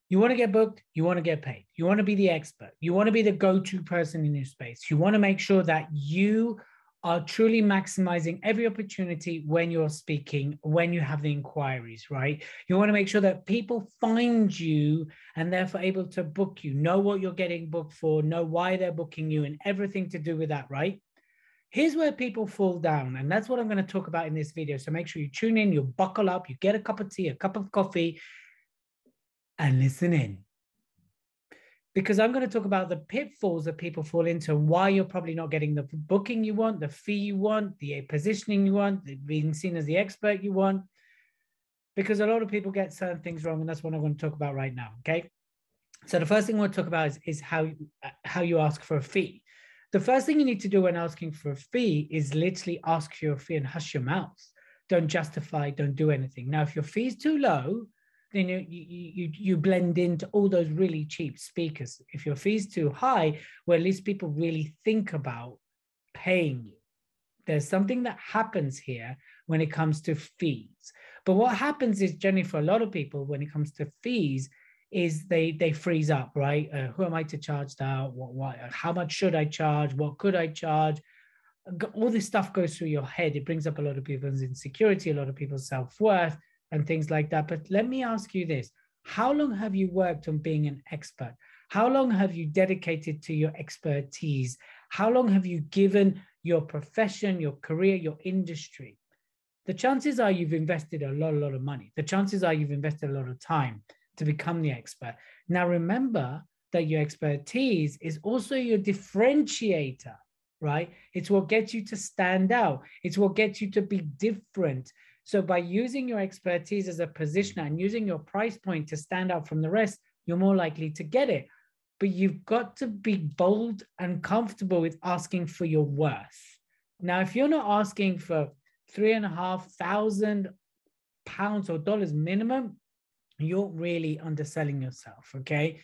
You want to get booked, you want to get paid. You want to be the expert. You want to be the go-to person in your space. You want to make sure that you are truly maximizing every opportunity when you're speaking, when you have the inquiries, right? You want to make sure that people find you and therefore able to book you, know what you're getting booked for, know why they're booking you, and everything to do with that, right? Here's where people fall down, and that's what I'm going to talk about in this video. So make sure you tune in, you buckle up, you get a cup of tea, a cup of coffee, and listen in. Because I'm going to talk about the pitfalls that people fall into and why you're probably not getting the booking you want, the fee you want, the positioning you want, being seen as the expert you want. Because a lot of people get certain things wrong, and that's what I'm going to talk about right now, okay? So the first thing we'll talk about is how you ask for a fee. The first thing you need to do when asking for a fee is literally ask for your fee and hush your mouth. Don't justify, don't do anything. Now, if your fee is too low, then you blend into all those really cheap speakers. If your fee is too high, well, at least people really think about paying you. There's something that happens here when it comes to fees. But what happens is generally for a lot of people when it comes to fees is they freeze up, right? Who am I to charge that? How much should I charge? What could I charge? All this stuff goes through your head. It brings up a lot of people's insecurity, a lot of people's self-worth, and things like that. But let me ask you this. How long have you worked on being an expert? How long have you dedicated to your expertise? How long have you given your profession, your career, your industry? The chances are you've invested a lot of money. The chances are you've invested a lot of time to become the expert. Now, remember that your expertise is also your differentiator, right? It's what gets you to stand out. It's what gets you to be different. So by using your expertise as a positioner and using your price point to stand out from the rest, you're more likely to get it. But you've got to be bold and comfortable with asking for your worth. Now, if you're not asking for £3,500 or dollars minimum, you're really underselling yourself, okay?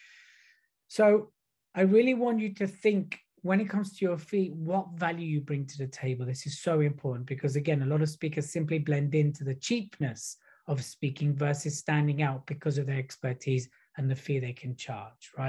So I really want you to think when it comes to your fee, what value you bring to the table. This is so important because, again, a lot of speakers simply blend into the cheapness of speaking versus standing out because of their expertise and the fee they can charge, right?